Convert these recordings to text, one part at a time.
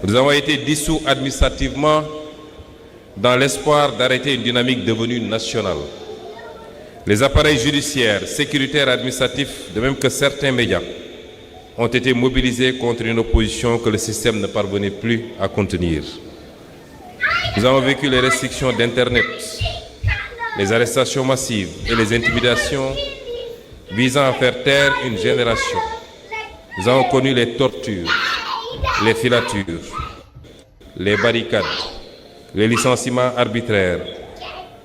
Nous avons été dissous administrativement dans l'espoir d'arrêter une dynamique devenue nationale. Les appareils judiciaires, sécuritaires et administratifs, de même que certains médias, ont été mobilisés contre une opposition que le système ne parvenait plus à contenir. Nous avons vécu les restrictions d'Internet, les arrestations massives et les intimidations visant à faire taire une génération. Nous avons connu les tortures, les filatures, les barricades, les licenciements arbitraires,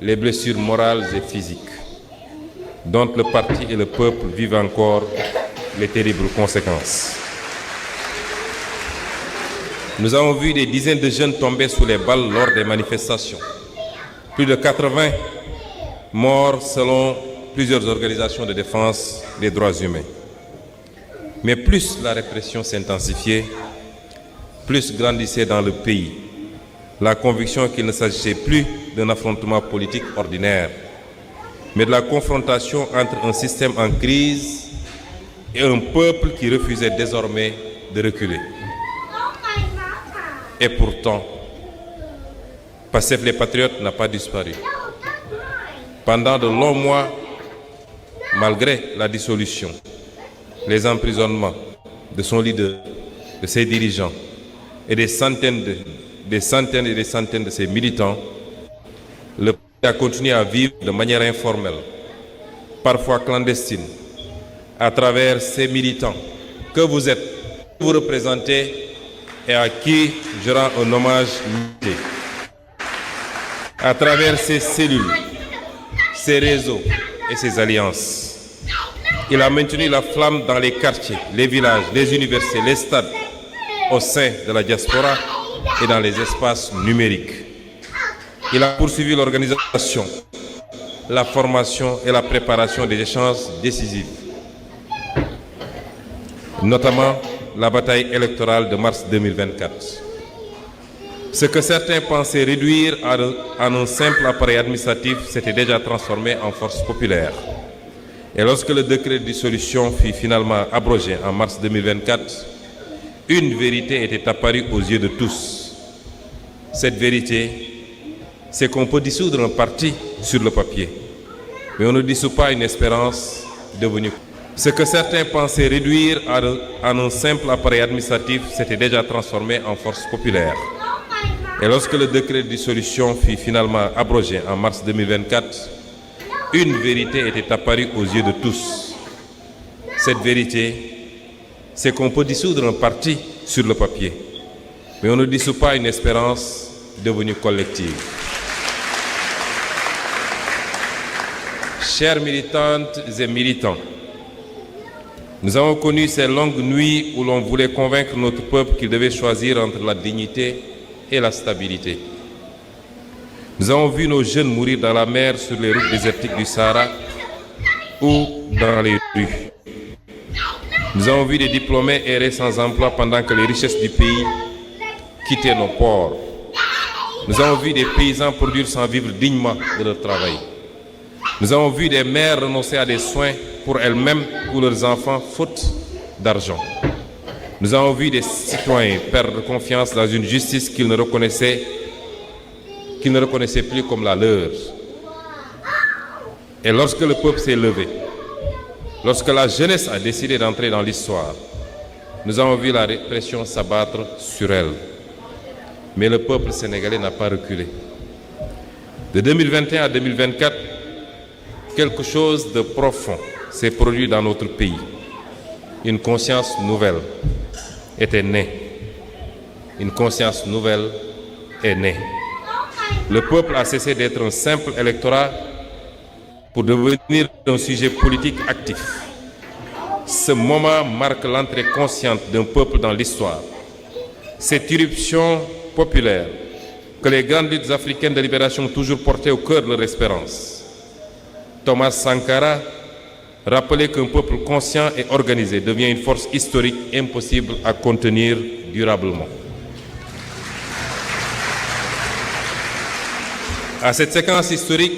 les blessures morales et physiques, dont le parti et le peuple vivent encore les terribles conséquences. Nous avons vu des dizaines de jeunes tomber sous les balles lors des manifestations. Plus de 80 morts selon plusieurs organisations de défense des droits humains. Mais plus la répression s'intensifiait, plus grandissait dans le pays la conviction qu'il ne s'agissait plus d'un affrontement politique ordinaire, mais de la confrontation entre un système en crise et un peuple qui refusait désormais de reculer. Et pourtant, Pastef les Patriotes n'a pas disparu. Pendant de longs mois, malgré la dissolution, les emprisonnements de son leader, de ses dirigeants et des centaines et des centaines de ses militants, le parti a continué à vivre de manière informelle, parfois clandestine, à travers ces militants que vous êtes, que vous représentez et à qui je rends un hommage limité. À travers ces cellules, ces réseaux et ces alliances, il a maintenu la flamme dans les quartiers, les villages, les universités, les stades, au sein de la diaspora et dans les espaces numériques. Il a poursuivi l'organisation, la formation et la préparation des échanges décisifs, notamment la bataille électorale de mars 2024. Ce que certains pensaient réduire en un simple appareil administratif s'était déjà transformé en force populaire. Et lorsque le décret de dissolution fut finalement abrogé en mars 2024, une vérité était apparue aux yeux de tous. Cette vérité, c'est qu'on peut dissoudre un parti sur le papier, mais on ne dissout pas une espérance devenue. Ce que certains pensaient réduire en un simple appareil administratif s'était déjà transformé en force populaire. Et lorsque le décret de dissolution fut finalement abrogé en mars 2024, une vérité était apparue aux yeux de tous. Cette vérité, c'est qu'on peut dissoudre un parti sur le papier, mais on ne dissout pas une espérance devenue collective. Chères militantes et militants, nous avons connu ces longues nuits où l'on voulait convaincre notre peuple qu'il devait choisir entre la dignité et la stabilité. Nous avons vu nos jeunes mourir dans la mer, sur les routes désertiques du Sahara ou dans les rues. Nous avons vu des diplômés errer sans emploi pendant que les richesses du pays quittaient nos ports. Nous avons vu des paysans produire sans vivre dignement de leur travail. Nous avons vu des mères renoncer à des soins pour elles-mêmes ou leurs enfants, faute d'argent. Nous avons vu des citoyens perdre confiance dans une justice qu'ils ne reconnaissaient plus comme la leur. Et lorsque le peuple s'est levé, lorsque la jeunesse a décidé d'entrer dans l'histoire, nous avons vu la répression s'abattre sur elle. Mais le peuple sénégalais n'a pas reculé. De 2021 à 2024, quelque chose de profond s'est produit dans notre pays. Une conscience nouvelle était née. Une conscience nouvelle est née. Le peuple a cessé d'être un simple électorat pour devenir un sujet politique actif. Ce moment marque l'entrée consciente d'un peuple dans l'histoire. Cette irruption populaire que les grandes luttes africaines de libération ont toujours portée au cœur de leur espérance. Thomas Sankara rappelait qu'un peuple conscient et organisé devient une force historique impossible à contenir durablement. Cette séquence historique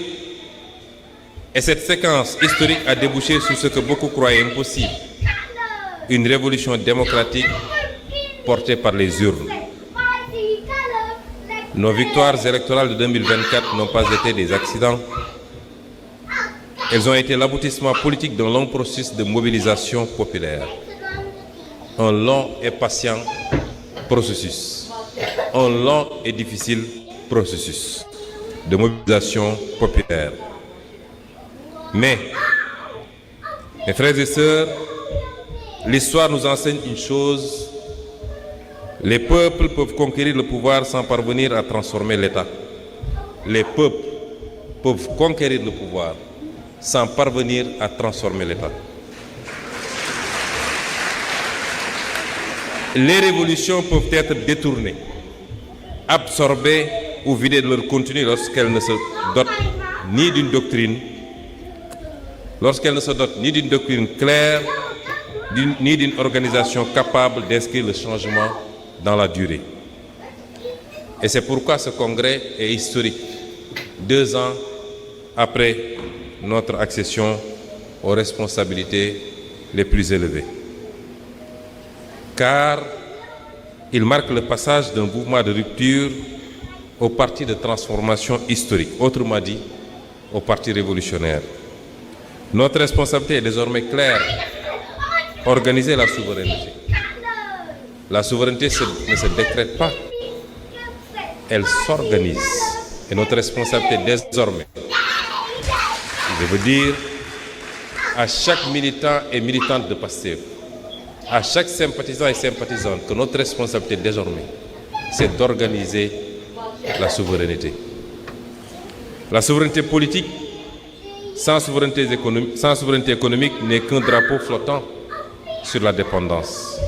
a débouché sur ce que beaucoup croyaient impossible, une révolution démocratique portée par les urnes. Nos victoires électorales de 2024 n'ont pas été des accidents. Elles ont été l'aboutissement politique d'un long processus de mobilisation populaire. Un long et patient processus. Un long et difficile processus de mobilisation populaire. Mais, mes frères et sœurs, l'histoire nous enseigne une chose: les peuples peuvent conquérir le pouvoir sans parvenir à transformer l'État. Les peuples peuvent conquérir le pouvoir sans parvenir à transformer l'État. Les révolutions peuvent être détournées, absorbées ou vidées de leur contenu lorsqu'elles ne se dotent ni d'une doctrine, claire, ni d'une organisation capable d'inscrire le changement dans la durée. Et c'est pourquoi ce congrès est historique, 2 ans après notre accession aux responsabilités les plus élevées. Car il marque le passage d'un mouvement de rupture au parti de transformation historique, autrement dit, au parti révolutionnaire. Notre responsabilité est désormais claire: organiser la souveraineté. La souveraineté ne se décrète pas, elle s'organise. Et notre responsabilité désormais, je veux dire à chaque militant et militante de PASTEF, à chaque sympathisant et sympathisante, que notre responsabilité désormais, c'est d'organiser la souveraineté. La souveraineté politique, sans souveraineté économique, n'est qu'un drapeau flottant sur la dépendance.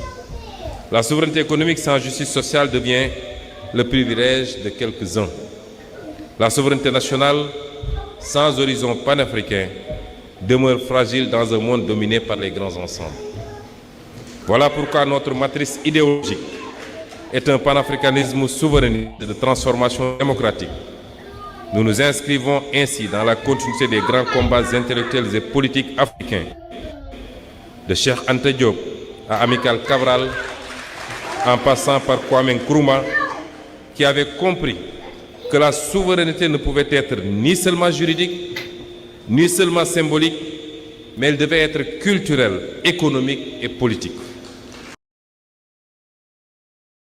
La souveraineté économique sans justice sociale devient le privilège de quelques-uns. La souveraineté nationale sans horizon panafricain demeure fragile dans un monde dominé par les grands ensembles. Voilà pourquoi notre matrice idéologique est un panafricanisme souverainiste de transformation démocratique. Nous nous inscrivons ainsi dans la continuité des grands combats intellectuels et politiques africains, de Cheikh Anta Diop à Amilcar Cabral, en passant par Kwame Nkrumah, qui avait compris que la souveraineté ne pouvait être ni seulement juridique, ni seulement symbolique, mais elle devait être culturelle, économique et politique.